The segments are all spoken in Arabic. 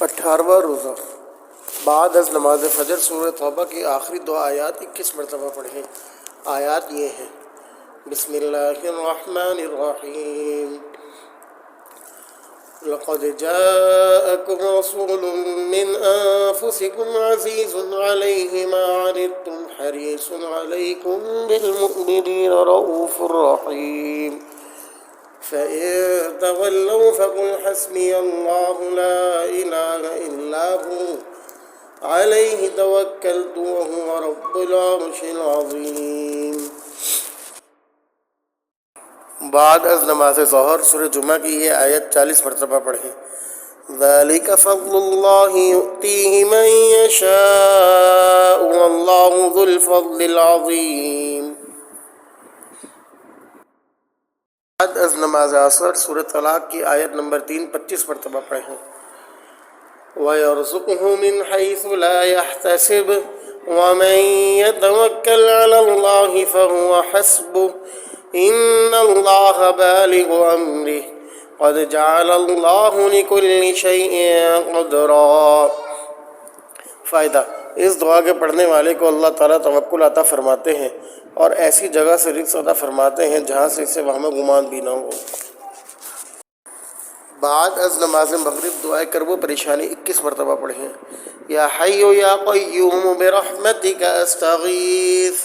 18واں روزہ بعد از نماز فجر سورہ توبہ کی آخری دو آیات 21 مرتبہ پڑھیں۔ آیات یہ ہیں: بسم اللہ الرحمن الرحیم، لقد جاءکم رسول من انفسکم عزیز علیہ ما عنتم حریص علیکم بالمؤمنین رؤوف رحیم، فَإِن تَوَلَّوْا فَقُلْ حَسْبِيَ اللَّهُ لَا إِلَٰهَ إِلَّا هُوَ عَلَيْهِ تَوَكَّلْتُ وَهُوَ رَبُّ الْعَرْشِ الْعَظِيمِ۔ بعد از نماز ظہر سورہ جمعہ کی یہ آیت 40 مرتبہ پڑھیں۔ ذَلِكَ فَضْلُ اللَّهِ يُؤْتِيهِ مَن يَشَاءُ وَاللَّهُ ذُو الْفَضْلِ الْعَظِيمِ۔ بعد از نماز عصر سورہ طلاق کی آیت نمبر 3 25 مرتبہ پڑھیں۔ وَيَرْزُقْهُ مِنْ حَيْثُ لَا يَحْتَسِبُ وَمَن يَتَوَكَّلْ عَلَى اللَّهِ فَهُوَ حَسْبُهُ إِنَّ اللَّهَ بَالِغُ أَمْرِهِ قَدْ جَعَلَ اللَّهُ لِكُلِّ شَيْءٍ قَدْرًا۔ فائدہ: اس دعا کے پڑھنے والے کو اللہ تعالیٰ توکل عطا فرماتے ہیں اور ایسی جگہ سے رزق عطا فرماتے ہیں جہاں سے اسے وہم گمان بھی نہ ہو۔ بعد از نماز مغرب دعائے کرب و پریشانی 21 مرتبہ پڑھیں۔ یا حی یا قیوم برحمتک استغیث۔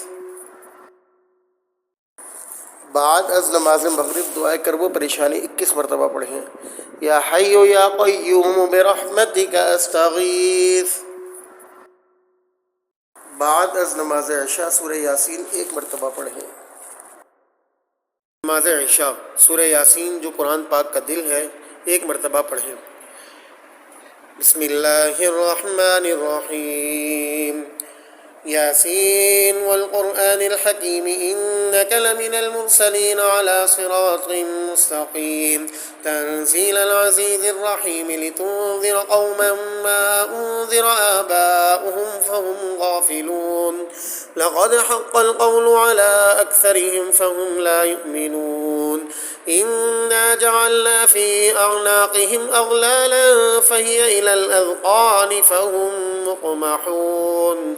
بعد از نماز مغرب دعائے کرب و پریشانی 21 مرتبہ پڑھیں۔ یا حی یا قیوم برحمتک استغیث۔ بعد از نماز عشاء سورہ یاسین 1 مرتبہ پڑھیں۔ نماز عشاء سورہ یاسین جو قرآن پاک کا دل ہے 1 مرتبہ پڑھیں۔ بسم اللہ الرحمن الرحیم، یاسین والقرآن الحکیم انک لمن المرسلین علی صراط مستقیم تنزیل العزیز الرحیم لتنذر قوما ما انذر آباؤهم فهم غافلون لقد حق القول على أكثرهم فهم لا يؤمنون إنا جعلنا في أعناقهم أغلالا فهي إلى الأذقان فهم مقمحون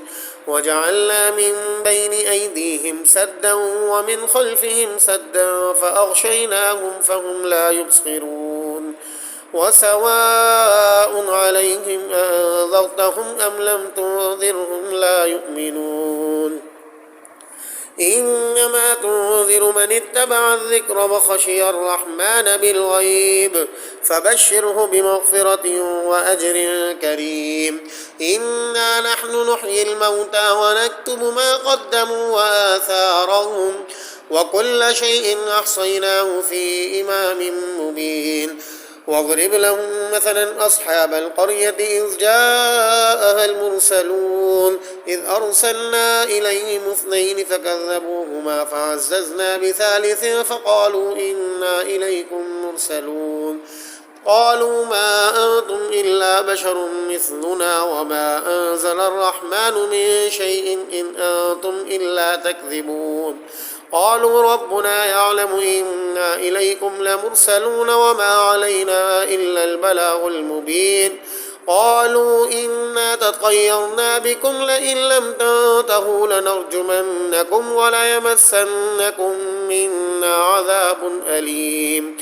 وجعلنا من بين أيديهم سدا ومن خلفهم سدا فأغشيناهم فهم لا يبصرون وسواء عليهم أنذرتهم أم لم تنذرهم لا يؤمنون إنما تنذر من اتبع الذكر وخشي الرحمن بالغيب فبشره بمغفرة وأجر كريم إنا نحن نحيي الموتى ونكتب ما قدموا وآثارهم وكل شيء أحصيناه في إمام مبين واضرب لهم مثلا أصحاب القرية إذ جاءها المرسلون إذ أرسلنا إليهم 2 فكذبوهما فعززنا بثالث فقالوا إنا إليكم مرسلون قالوا ما أنتم إلا بشر مثلنا وما أنزل الرحمن من شيء إن أنتم إلا تكذبون قالوا ربنا يعلم إنا إليكم لمرسلون وما علينا إلا البلاغ المبين قالوا إنا تطيرنا بكم لئن لم تنتهوا لنرجمنكم وليمسنكم منا عذاب أليم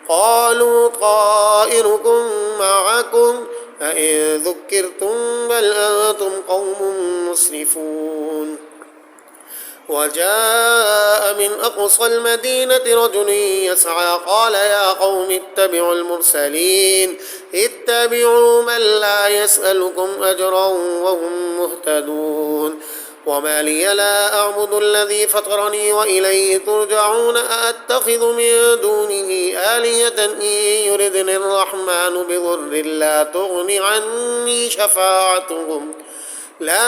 قالوا طائركم معكم أئن ذكرتم بل أنتم قوم مسرفون وجاء من أقصى المدينة رجل يسعى قال يا قوم اتبعوا المرسلين اتبعوا من لا يسألكم أجرا وهم مهتدون وما لي لا أعبد الذي فطرني وإليه ترجعون أأتخذ من دونه آلهة إن يردني الرحمن بضر لا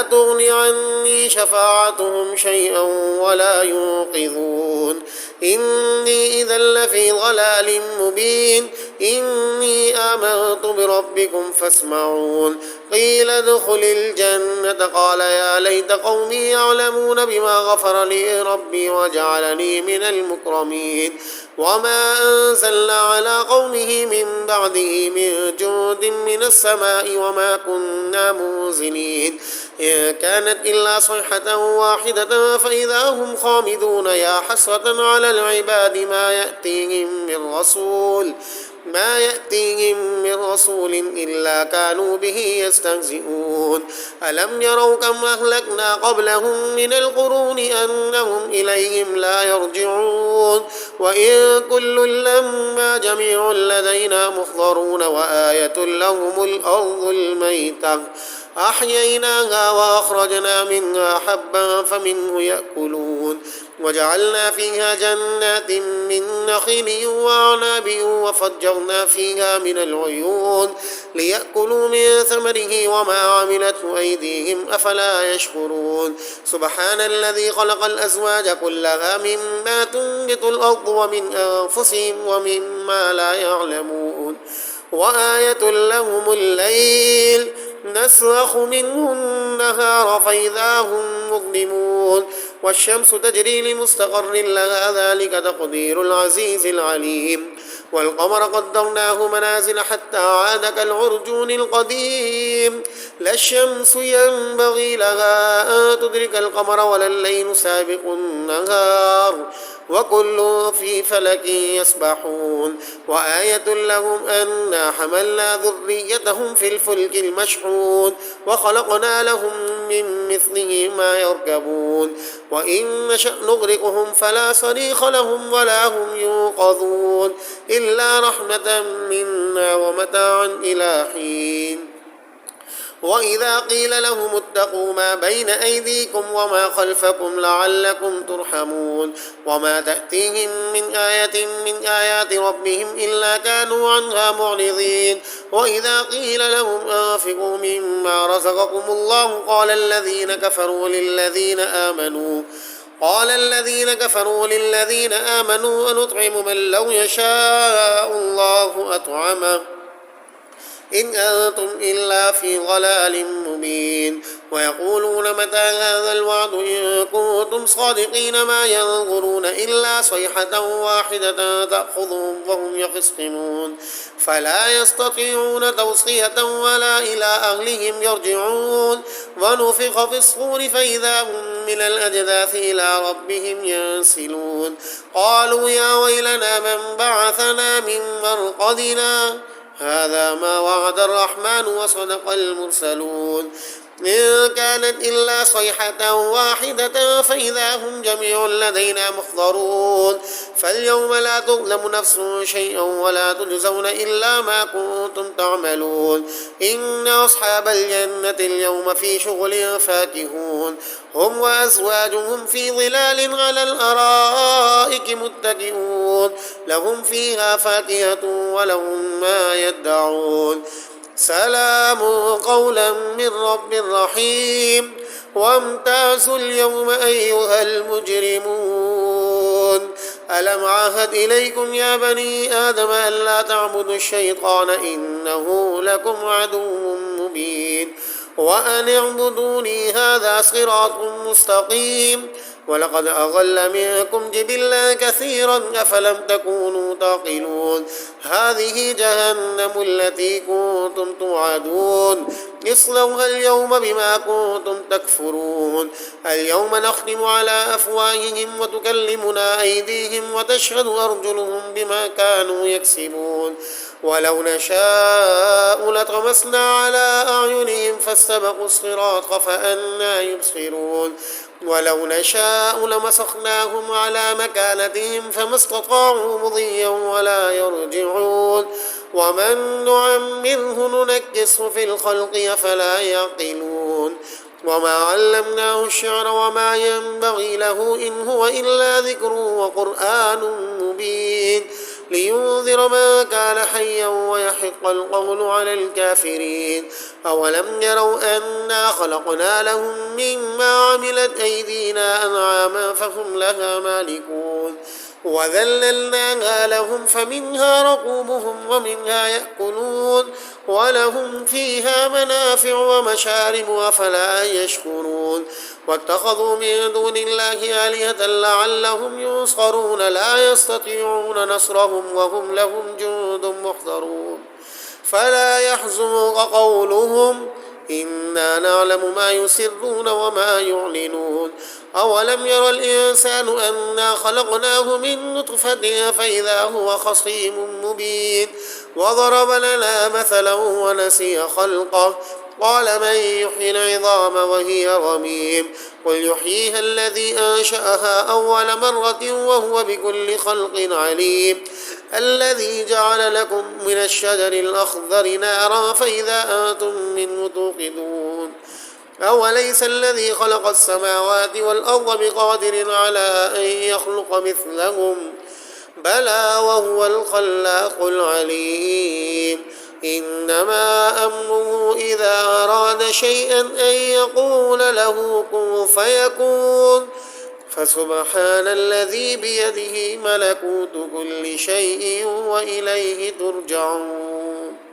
تغني عني شفاعتهم شيئا ولا ينقذون إني إذا لفي ضلال مبين إني آمنت بربكم فاسمعون قيل ادخل الجنة قال يا ليت قومي يعلمون بما غفر لي ربي وجعلني من المكرمين وما أنزلنا على قومه من بعده من جند من السماء وما كنا منزلين إن كانت إلا صيحة واحدة فإذا هم خامدون يا حسرة على العباد ما يأتيهم من رسول إلا كانوا به يستهزئون ألم يروا كم أهلكنا قبلهم من القرون أنهم إليهم لا يرجعون وإن كل لما جميع لدينا محضرون وآية لهم الأرض الميتة أحييناها وأخرجنا منها حبا فمنه يأكلون وجعلنا فيها جنات من نخيل وأعناب وفجرنا فيها من العيون ليأكلوا من ثمره وما عملته أيديهم أفلا يشكرون سبحان الذي خلق الأزواج كلها مما تنبت الأرض ومن أنفسهم ومما لا يعلمون وآية لهم الليل نسلخ منه النهار فإذا هم مظلمون والشمس تجري لمستقر لها ذلك تقدير العزيز العليم والقمر قدرناه منازل حتى عاد كالعرجون القديم لا الشمس ينبغي لها أن تدرك القمر ولا الليل سابق النهار وكل في فلك يسبحون وآية لهم أنا حملنا ذريتهم في الفلك المشحون وخلقنا لهم من مثله ما يركبون وإن نشأ نغرقهم فلا صريخ لهم ولا هم ينقذون إلا رحمة منا ومتاعا إلى حين وإذا قيل لهم اتقوا ما بين أيديكم وما خلفكم لعلكم ترحمون وما تأتيهم من آية من آيات ربهم إلا كانوا عنها معرضين وإذا قيل لهم أنفقوا مما رزقكم الله قال الذين كفروا للذين آمنوا أنطعم من لو يشاء الله أطعمه إن أنتم إلا في ضلال مبين ويقولون متى هذا الوعد إن كنتم صادقين ما ينظرون إلا صيحة واحدة تأخذهم وهم يخصمون فلا يستطيعون توصية ولا إلى أهلهم يرجعون ونفخ في الصور فإذا هم من الأجداث إلى ربهم ينسلون قالوا يا ويلنا من بعثنا من مرقدنا هذا ما وعد الرحمن وصدق المرسلون إن كانت إلا صيحة واحدة فإذا هم جميع لدينا محضرون فاليوم لا تظلم نفس شيئا ولا تجزون إلا ما كنتم تعملون إن أصحاب الجنة اليوم في شغل فاكهون هم وأزواجهم في ظلال على الأرائك متكئون لهم فيها فاكهة ولهم ما يدعون سلام قولا من رب رحيم وامتازوا اليوم أيها المجرمون ألم عاهد إليكم يا بني آدم أن لا تعبدوا الشيطان إنه لكم عدو مبين وأن اعبدوني هذا صراط مستقيم ولقد أضل منكم جبلا كثيرا أفلم تكونوا تعقلون هذه جهنم التي كنتم توعدون اصلوها اليوم بما كنتم تكفرون اليوم نختم على أفواههم وتكلمنا أيديهم وتشهد أرجلهم بما كانوا يكسبون ولو نشاء لطمسنا على أعينهم فاستبقوا الصراط فأنى يبصرون ولو نشاء لمسخناهم على مكانتهم فما استطاعوا مضيا ولا يرجعون ومن نعمره ننكسه في الخلق أفلا يعقلون وما علمناه الشعر وما ينبغي له إن هو إلا ذكر وقرآن مبين لينذر من كان حيا ويحق القول على الكافرين أولم يروا أنا خلقنا لهم مما عملت أيدينا أنعاما فهم لها مالكون وذللناها لهم فمنها ركوبهم ومنها يأكلون ولهم فيها منافع ومشارب أفلا يشكرون واتخذوا من دون الله آلهة لعلهم ينصرون لا يستطيعون نصرهم وهم لهم جند محضرون فلا يحزنك قولهم إنا نعلم ما يسرون وما يعلنون أولم ير الإنسان أنا خلقناه من نطفة فإذا هو خصيم مبين وضرب لنا مثلا ونسي خلقه قال من يحيي العظام وهي رميم قل يحييها الذي أنشأها أول مرة وهو بكل خلق عليم الذي جعل لكم من الشجر الأخضر نارا فإذا أنتم منه توقدون أوليس الذي خلق السماوات والأرض بقادر على أن يخلق مثلهم بلى وهو الخلاق العليم إنما أمره إذا أراد شيئا أن يقول له كن فيكون فسبحان الذي بيده ملكوت كل شيء وإليه ترجعون